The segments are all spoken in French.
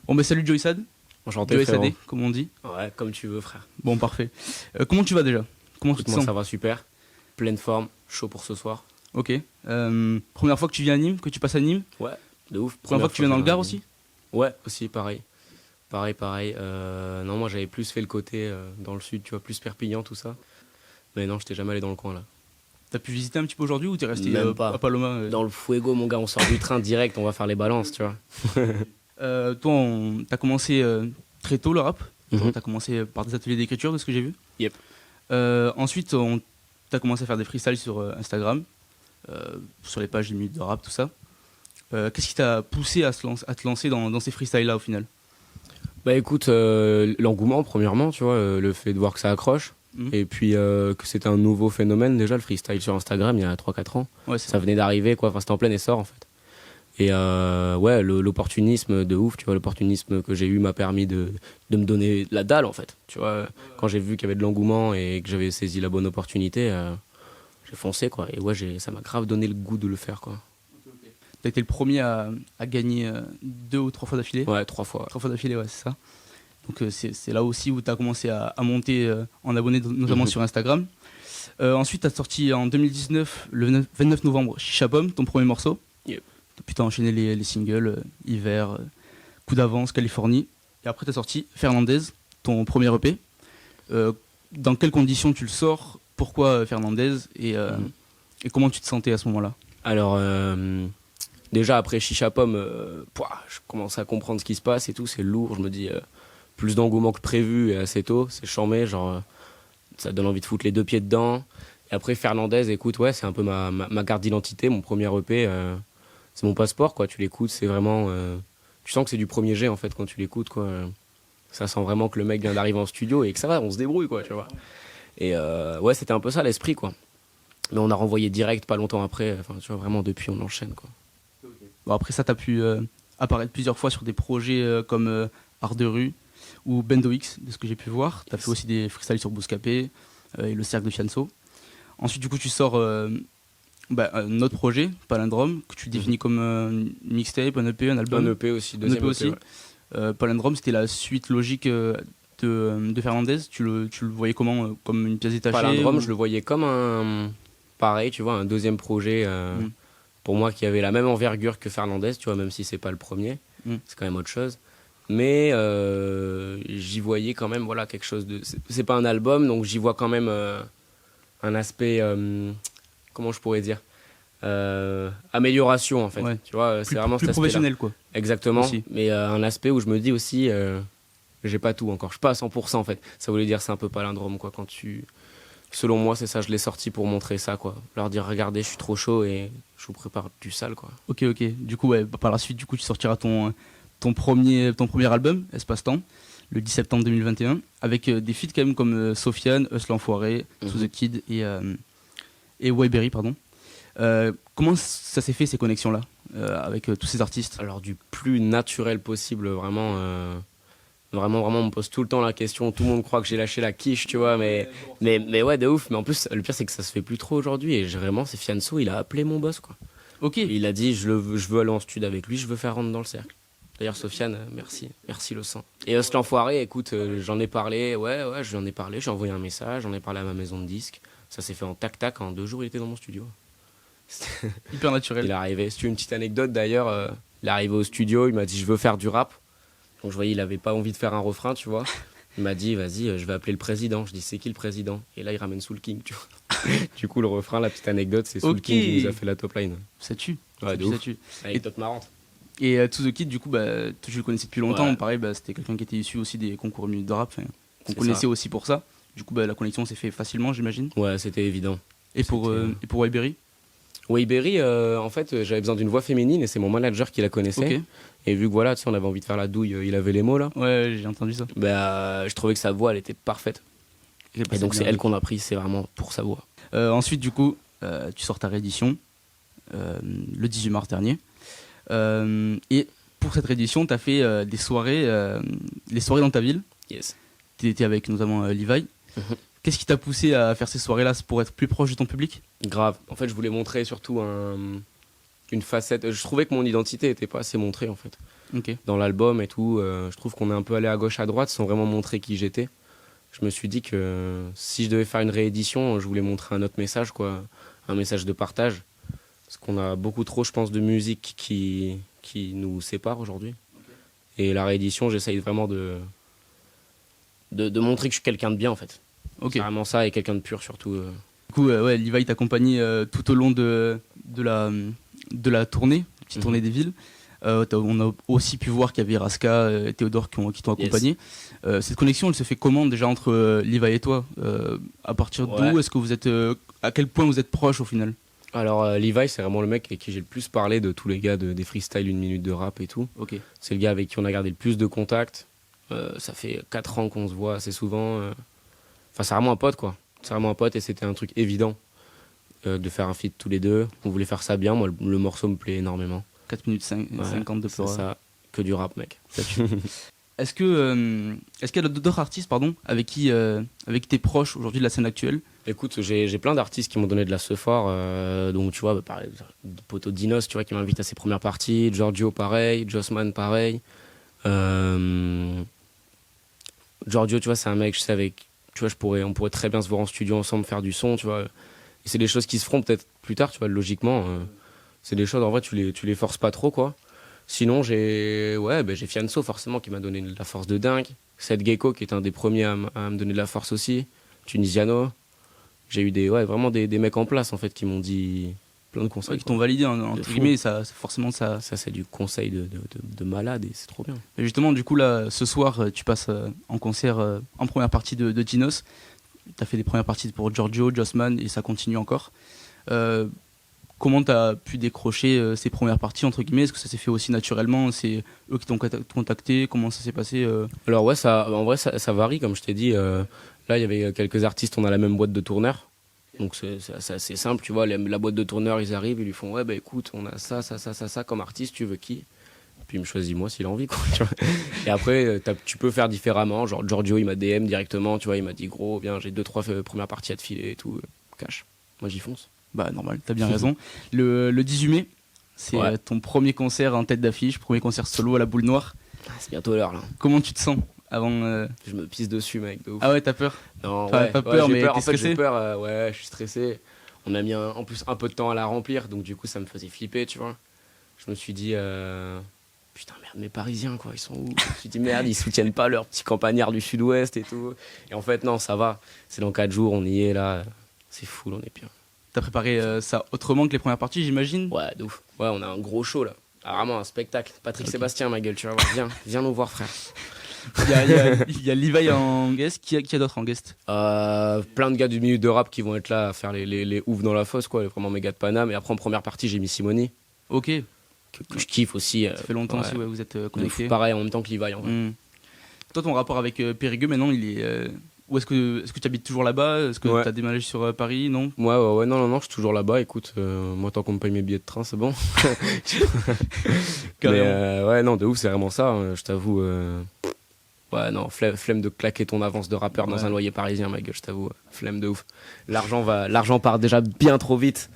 Bon, bah salut Joey Sad, Enchanté, Joey frérot. Sadé, comme on dit. Ouais, comme tu veux, frère. Bon, parfait. Comment tu vas déjà? Comment tu Écoute, te moi, sens? ça va super. Pleine forme, chaud pour ce soir. Ok. Première fois que tu viens à Nîmes, que tu passes à Nîmes? Ouais, de ouf. Première fois que tu viens dans le Gard aussi? Ouais, aussi, pareil. Pareil. Non, moi, j'avais plus fait le côté dans le sud, tu vois, plus Perpignan, tout ça. Mais non, j'étais jamais allé dans le coin, là. T'as pu visiter un petit peu aujourd'hui ou t'es resté Même pas. à Paloma Dans le Fuego, mon gars, on sort du train direct, on va faire les balances, tu vois. Toi, t'as commencé très tôt le rap. Mhm. T'as commencé par des ateliers d'écriture, de ce que j'ai vu. Yep. Ensuite, t'as commencé à faire des freestyles sur Instagram, sur les pages des minutes de rap, tout ça. Qu'est-ce qui t'a poussé à te lancer dans ces freestyles-là au final? Bah écoute, l'engouement, premièrement, tu vois, le fait de voir que ça accroche. Mhm. Et puis que c'était un nouveau phénomène, déjà, le freestyle sur Instagram, il y a 3-4 ans. Ouais, c'est Ça venait d'arriver, quoi. Enfin, c'était en plein essor, en fait. Et ouais, l'opportunisme de ouf, tu vois, l'opportunisme que j'ai eu m'a permis de me donner la dalle, en fait. Tu vois, quand j'ai vu qu'il y avait de l'engouement et que j'avais saisi la bonne opportunité, j'ai foncé, quoi. Et ouais, ça m'a grave donné le goût de le faire, quoi. T'as été le premier à gagner 2 ou 3 fois d'affilée. Ouais, 3 fois. 3 fois d'affilée, ouais, c'est ça. Donc c'est là aussi où tu as commencé à monter en abonnés, notamment sur Instagram. Ensuite, tu as sorti en 2019, le 29 novembre, Chicha Pomme, ton premier morceau. Yep. Puis tu as enchaîné les singles, Hiver, Coup d'avance, Californie. Et après, tu as sorti Fernandez, ton premier EP. Dans quelles conditions tu le sors? Pourquoi Fernandez et comment tu te sentais à ce moment-là? Alors, déjà après Chicha Pomme, je commence à comprendre ce qui se passe et tout, c'est lourd. Je me dis, plus d'engouement que prévu et assez tôt, c'est charmé, genre, ça donne envie de foutre les deux pieds dedans. Et après Fernandez, écoute, ouais, c'est un peu ma carte d'identité, mon premier EP, c'est mon passeport, quoi. Tu l'écoutes, c'est vraiment. Tu sens que c'est du premier jet, en fait, quand tu l'écoutes, quoi. Ça sent vraiment que le mec vient d'arriver en studio et que ça va, on se débrouille, quoi, tu vois. Et ouais, c'était un peu ça l'esprit, quoi. Mais on a renvoyé direct pas longtemps après, enfin, tu vois, vraiment depuis, on enchaîne, quoi. Bon, après ça, tu as pu apparaître plusieurs fois sur des projets comme Art de rue ou Bendo X, de ce que j'ai pu voir. Tu as fait aussi des freestyles sur Bouscapé et le cercle de Fianso. Ensuite, du coup, tu sors un autre projet, Palindrome, que tu définis comme une mixtape, un EP, un album. Un EP aussi, Un deuxième EP aussi. ouais. Palindrome, c'était la suite logique de Fernandez. Tu le voyais comment? Comme une pièce détachée Palindrome, ou... je le voyais comme un. Pareil, tu vois, un deuxième projet pour moi qui avait la même envergure que Fernandez, tu vois, même si c'est pas le premier. C'est quand même autre chose. Mais j'y voyais quand même, voilà, quelque chose de. C'est pas un album, donc j'y vois quand même un aspect. Comment je pourrais dire, amélioration en fait, Ouais. tu vois, c'est vraiment plus cet aspect-là. professionnel, quoi. Exactement, Aussi. mais un aspect où je me dis aussi j'ai pas tout encore, je suis pas à 100% en fait. Ça voulait dire c'est un peu palindrome, quoi, quand tu, selon moi c'est ça, je l'ai sorti pour montrer ça, quoi, leur dire regardez je suis trop chaud et je vous prépare du sale, quoi. Ok. Du coup, ouais, par la suite, du coup, tu sortiras ton premier album, Espace-Temps, le 10 septembre 2021, avec des feats quand même comme Sofiane, Us l'Enfoiré, To The Kid et Wayberry, pardon. Comment ça s'est fait, ces connexions-là, avec tous ces artistes? Alors du plus naturel possible, vraiment, vraiment, on me pose tout le temps la question, tout le monde croit que j'ai lâché la quiche, tu vois, mais ouais, de ouf. Mais en plus, le pire, c'est que ça se fait plus trop aujourd'hui. Et vraiment, c'est Fianso, il a appelé mon boss, quoi. Ok. Il a dit, je veux aller en studio avec lui, je veux faire rentrer dans le cercle. D'ailleurs, Sofiane, merci le sang. Et Us l'Enfoiré, écoute, j'en ai parlé, ouais, j'en ai parlé, j'ai envoyé un message, j'en ai parlé à ma maison de disques. Ça s'est fait en tac-tac, en 2 jours, il était dans mon studio. Hyper naturel. Il est arrivé, c'est une petite anecdote d'ailleurs, il est arrivé au studio, il m'a dit, je veux faire du rap. Donc je voyais, il avait pas envie de faire un refrain, tu vois. Il m'a dit, vas-y, je vais appeler le président. Je dis, c'est qui le président? Et là, il ramène Soul King, tu vois. Du coup, le refrain, la petite anecdote, c'est Soul King qui nous a fait la top line. Ça tue. Ouais, de Ça ouf. tue. Anecdote marrante. Et To The Kid, du coup, toi, tu le connaissais depuis longtemps. Ouais. Pareil, c'était quelqu'un qui était issu aussi des concours minutes de rap, qu'on C'est connaissait ça. aussi pour ça. Du coup, la connexion s'est fait facilement, j'imagine. Ouais, c'était évident. Et pour Wayberry? Wayberry, en fait, j'avais besoin d'une voix féminine et c'est mon manager qui la connaissait. Ok. Et vu que voilà, tu sais, on avait envie de faire la douille, il avait les mots là. Ouais, j'ai entendu ça. Je trouvais que sa voix, elle était parfaite. Et donc c'est elle qu'on a pris, c'est vraiment pour sa voix. Ensuite, du coup, tu sors ta réédition le 18 mars dernier. Et pour cette réédition, tu as fait des soirées, les soirées dans ta ville. Yes. Tu étais avec notamment Levi. Qu'est-ce qui t'a poussé à faire ces soirées-là? C'est pour être plus proche de ton public? Grave. En fait, je voulais montrer surtout une facette. Je trouvais que mon identité n'était pas assez montrée, en fait. Ok. dans l'album et tout. Je trouve qu'on est un peu allé à gauche, à droite sans vraiment montrer qui j'étais. Je me suis dit que si je devais faire une réédition, je voulais montrer un autre message, quoi, un message de partage. Parce qu'on a beaucoup trop, je pense, de musique qui nous sépare aujourd'hui. Et la réédition, j'essaye vraiment de montrer que je suis quelqu'un de bien, en fait. Ok. C'est vraiment ça, et quelqu'un de pur surtout. Du coup, ouais, Levi t'accompagnait tout au long de la tournée, la petite tournée des villes. On a aussi pu voir qu'il y avait Raska et Théodore qui t'ont accompagné. Cette connexion, elle se fait comment déjà entre Levi et toi À partir d'où est-ce que vous êtes à quel point vous êtes proches au final? Alors, Levi, c'est vraiment le mec avec qui j'ai le plus parlé de tous les gars des freestyles, 1 minute de rap et tout. Ok. C'est le gars avec qui on a gardé le plus de contact. Ça fait 4 ans qu'on se voit assez souvent. Enfin, c'est vraiment un pote, quoi. C'est vraiment un pote et c'était un truc évident de faire un feat tous les deux. On voulait faire ça bien. Moi, le morceau me plaît énormément. 4 minutes 50 de C'est peur. ça, que du rap, mec. Est-ce qu'il y a d'autres artistes avec qui t'es proche aujourd'hui de la scène actuelle? Écoute, j'ai plein d'artistes qui m'ont donné de la sephore. Donc, tu vois, pareil, Poto Dinos, tu vois, qui m'invite à ses premières parties. Giorgio, pareil. Jossman, pareil. Giorgio, tu vois, c'est un mec, je sais, avec. Tu vois, on pourrait très bien se voir en studio ensemble, faire du son, tu vois. Et c'est des choses qui se feront peut-être plus tard, tu vois, logiquement. C'est des choses, en vrai, tu les forces pas trop, quoi. Sinon, j'ai Fianso, forcément, qui m'a donné de la force de dingue. Seth Gecko, qui est un des premiers à me donner de la force aussi. Tunisiano. J'ai eu vraiment des mecs en place, en fait, qui m'ont dit plein de conseils. Ouais, qui t'ont validé, entre guillemets, forcément, ça. Ça, c'est du conseil de malade et c'est trop bien. Et justement, du coup, là, ce soir, tu passes en concert en première partie de Dinos. Tu as fait des premières parties pour Giorgio, Jossman, et ça continue encore. Comment tu as pu décrocher ces premières parties, entre guillemets? Est-ce que ça s'est fait aussi naturellement? C'est eux qui t'ont contacté? Comment ça s'est passé Alors ouais, en vrai, ça varie, comme je t'ai dit. Là, il y avait quelques artistes, on a la même boîte de tourneurs. Donc c'est assez simple, tu vois. La boîte de tourneurs, ils arrivent, ils lui font « Ouais, bah écoute, on a ça comme artiste, tu veux qui ?» Puis il me choisit moi s'il a envie, quoi, tu vois. Et après, tu peux faire différemment. Genre Giorgio, il m'a DM directement, tu vois. Il m'a dit « Gros, bien, j'ai 2-3 premières parties à te filer et tout. Cash. » Moi, j'y fonce. Bah normal, t'as bien raison. Le 18 mai, c'est ton premier concert en tête d'affiche, premier concert solo à la Boule Noire. C'est bientôt l'heure, là. Comment tu te sens avant Je me pisse dessus, mec, de ouf. Ah ouais, t'as peur? Non, enfin, pas peur, mais en fait, stressé? j'ai peur, je suis stressé. On a mis en plus un peu de temps à la remplir, donc du coup, ça me faisait flipper, tu vois. Je me suis dit, putain, merde, mes Parisiens, quoi, ils sont où? Je me suis dit, merde, ils soutiennent pas leurs petits campagnards du sud-ouest et tout. Et en fait, non, ça va. C'est dans 4 jours, on y est, là. C'est fou, on est bien. T'as préparé ça autrement que les premières parties, j'imagine? Ouais, de ouf. Ouais, on a un gros show, là. Ah, vraiment, un spectacle. Patrick Sébastien, ma gueule, tu vas voir. Viens nous voir, frère. Il y a Levi en guest. Qui y a d'autre en guest? Plein de gars du milieu de rap qui vont être là à faire les oufs dans la fosse, quoi. Vraiment mes gars de Paname. Et après, en première partie, j'ai mis Simoni. Ok. Que je kiffe aussi. Ça fait longtemps aussi, vous êtes connectés. Pareil, en même temps que Levi, en vrai. Toi, ton rapport avec Périgueux, maintenant, il est. Où est-ce que tu habites toujours là-bas? Est-ce que tu as déménagé sur Paris? Non? Ouais, non, je suis toujours là-bas. Écoute, moi, tant qu'on me paye mes billets de train, c'est bon. Mais ouais, non, de ouf, c'est vraiment ça. Je t'avoue. Ouais, non, flemme de claquer ton avance de rappeur dans un loyer parisien, ma gueule, je t'avoue. Flemme de ouf. L'argent part déjà bien trop vite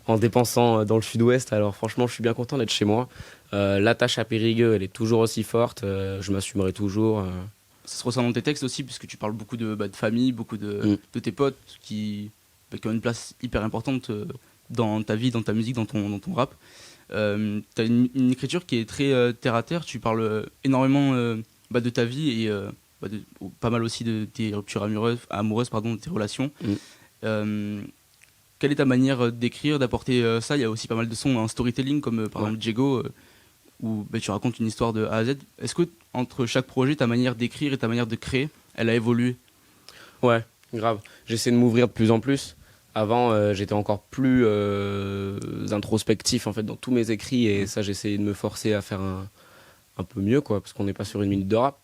en dépensant dans le sud-ouest. Alors, franchement, je suis bien content d'être chez moi. L'attache à Périgueux, elle est toujours aussi forte. Je m'assumerai toujours. Ça se ressent dans tes textes aussi, puisque tu parles beaucoup de famille, beaucoup de tes potes qui ont une place hyper importante dans ta vie, dans ta musique, dans ton rap. Tu as une écriture qui est très terre à terre. Tu parles énormément de ta vie et pas mal aussi de tes ruptures amoureuses, de tes relations. Quelle est ta manière d'écrire, d'apporter ça? Il y a aussi pas mal de sons en storytelling, comme par exemple Diego, où tu racontes une histoire de A à Z. Est-ce que entre chaque projet, ta manière d'écrire et ta manière de créer, elle a évolué? Ouais, grave. J'essaie de m'ouvrir de plus en plus. Avant, j'étais encore plus introspectif en fait dans tous mes écrits et ça, j'essayais de me forcer à faire un peu mieux, quoi, parce qu'on n'est pas sur 1 minute de rap.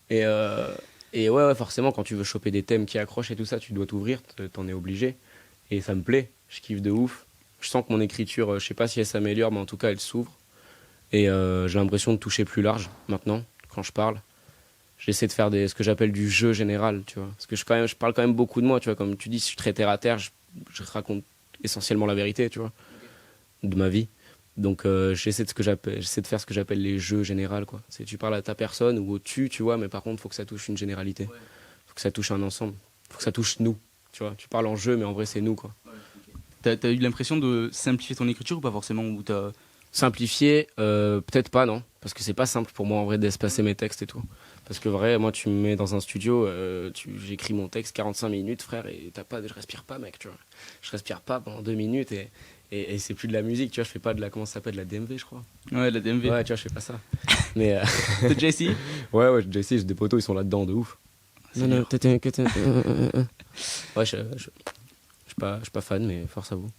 Et ouais, forcément, quand tu veux choper des thèmes qui accrochent et tout ça, tu dois t'ouvrir, t'en es obligé. Et ça me plaît, je kiffe de ouf. Je sens que mon écriture, je sais pas si elle s'améliore, mais en tout cas, elle s'ouvre. Et j'ai l'impression de toucher plus large maintenant, quand je parle. J'essaie de faire ce que j'appelle du jeu général, tu vois. Parce que je parle quand même beaucoup de moi, tu vois. Comme tu dis, je suis très terre à terre, je raconte essentiellement la vérité, tu vois, de ma vie. Donc j'essaie de faire ce que j'appelle les jeux généraux, quoi. C'est tu parles à ta personne ou au tu vois, mais par contre faut que ça touche une généralité. Faut que ça touche un ensemble. Faut que ça touche nous, tu vois. Tu parles en jeu, mais en vrai c'est nous, quoi. T'as eu l'impression de simplifier ton écriture ou pas forcément ou t'as... Simplifier, peut-être pas, non. Parce que c'est pas simple pour moi en vrai d'espacer mes textes et tout. Parce que vrai, moi tu me mets dans un studio, j'écris mon texte 45 minutes, frère, et je respire pas, mec, tu vois. Je respire pas pendant 2 minutes et c'est plus de la musique, tu vois. Je fais pas de la, comment ça s'appelle, de la DMV, je crois. Ouais, la DMV. Ouais, tu vois, je fais pas ça. Mais T'as déjà essayé? ouais, j'ai essayé, j'ai des potos, ils sont là-dedans de ouf. C'est Non, dur. ouais, je suis pas fan, mais force à vous.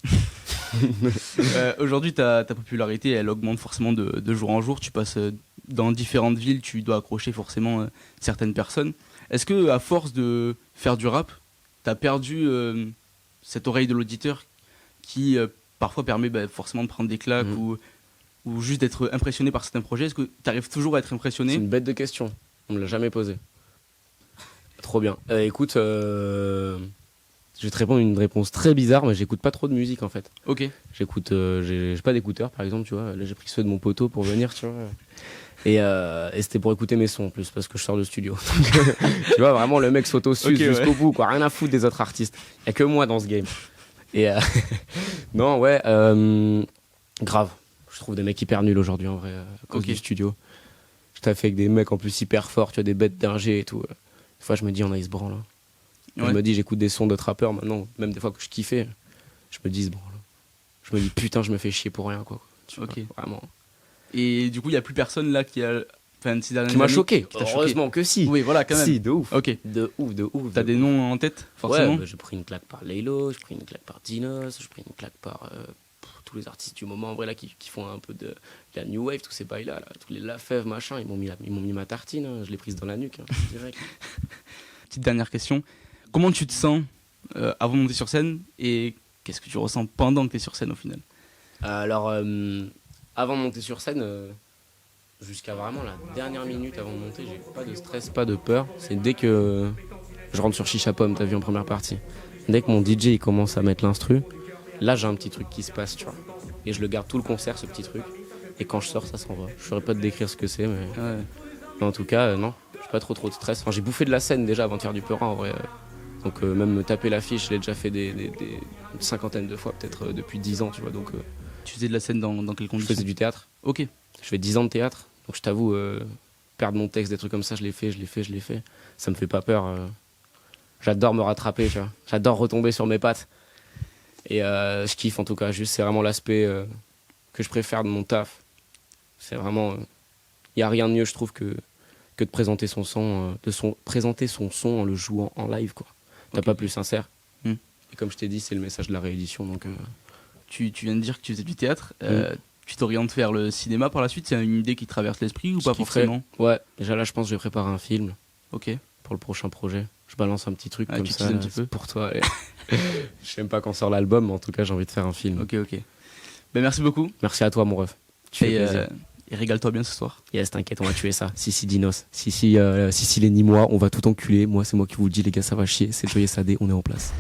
Aujourd'hui, ta popularité, elle augmente forcément de jour en jour. Tu passes dans différentes villes, tu dois accrocher forcément certaines personnes. Est-ce que, à force de faire du rap, t'as perdu cette oreille de l'auditeur qui parfois permet forcément de prendre des claques ou juste d'être impressionné par certains projets? Est-ce que tu arrives toujours à être C'est impressionné? une bête de question. On me l'a jamais posée. Trop bien. Écoute, je vais te répondre une réponse très bizarre, mais j'écoute pas trop de musique en fait. Ok. J'écoute, j'ai pas d'écouteurs par exemple, tu vois. Là j'ai pris ceux de mon poteau pour venir, tu vois. Et c'était pour écouter mes sons en plus parce que je sors de studio. Donc, tu vois, vraiment le mec s'auto-suce Ok, jusqu'au ouais. bout, quoi. Rien à foutre des autres artistes. Y a que moi dans ce game. Et non, ouais, grave. Je trouve des mecs hyper nuls aujourd'hui en vrai, à cause Ok. du studio. Je taffe avec des mecs en plus hyper forts, tu vois, des bêtes d'ingé et tout. Des fois je me dis, on a, ils se branlent. Hein. Ouais. Je me dis, j'écoute des sons de trappeurs maintenant, même des fois que je kiffais, je me dis, ils se branlent. Je me dis, putain, je me fais chier pour rien, quoi. Tu vois, Ok. vraiment. Et du coup, il n'y a plus personne là qui a. Enfin, ces dernières Qui m'a années, choqué. qui t'a choqué. Heureusement que si. Oui, voilà, quand même. Si, de ouf. Ok. De ouf, de ouf. T'as de des ouf. noms en tête, forcément? Ouais, bah, j'ai pris une claque par Laylo, j'ai pris une claque par Dinos, j'ai pris une claque par tous les artistes du moment en vrai là qui font un peu de la new wave, tous ces bails là, tous les Lafèvre machin, ils m'ont mis ma tartine, hein, je l'ai prise dans la nuque, hein, direct. Petite dernière question. Comment tu te sens avant de monter sur scène et qu'est-ce que tu ressens pendant que tu es sur scène au final? Alors, avant de monter sur scène, jusqu'à vraiment la dernière minute avant de monter, j'ai pas de stress, pas de peur. C'est dès que je rentre sur Chicha Pomme, t'as vu en première partie. Dès que mon DJ il commence à mettre l'instru, là j'ai un petit truc qui se passe, tu vois. Et je le garde tout le concert, ce petit truc. Et quand je sors, ça s'en va. Je saurais pas te décrire ce que c'est, mais en tout cas, non, j'ai pas trop de stress. Enfin, j'ai bouffé de la scène déjà avant de faire du peurin en vrai. Donc même me taper l'affiche, je l'ai déjà fait une cinquantaine de fois, peut-être depuis 10 ans, tu vois. Donc Tu faisais de la scène dans quelles je conditions? faisais du théâtre. Ok. Je fais 10 ans de théâtre, donc je t'avoue, perdre mon texte, des trucs comme ça, je l'ai fait. Ça me fait pas peur. J'adore me rattraper, tu vois. J'adore retomber sur mes pattes. Et je kiffe en tout cas, juste c'est vraiment l'aspect que je préfère de mon taf. C'est vraiment... Il n'y a rien de mieux, je trouve, que de présenter son son, présenter son son en le jouant en live, quoi. T'as Ok. pas plus sincère. Hmm. Et comme je t'ai dit, c'est le message de la réédition, donc... Tu viens de dire que tu faisais du théâtre. Tu t'orientes vers le cinéma par la suite? C'est une idée qui te traverse l'esprit ou je pas kifferais. forcément? Ouais, déjà là, je pense que je vais préparer un film Ok. pour le prochain projet. Je balance un petit truc Ah, comme tu ça, teases un là, petit c'est peu. pour toi. Je sais même pas quand sort l'album, mais en tout cas, j'ai envie de faire un film. Ok. Ben, merci beaucoup. Merci à toi, mon ref. Tu fais Et, plaisir. et régale-toi bien ce soir. Yes, t'inquiète, on va tuer ça. Si, Dinos. Si, les Nîmois, on va tout enculer. Moi, c'est moi qui vous le dis, les gars, ça va chier. C'est Joyeux Sadé, on est en place.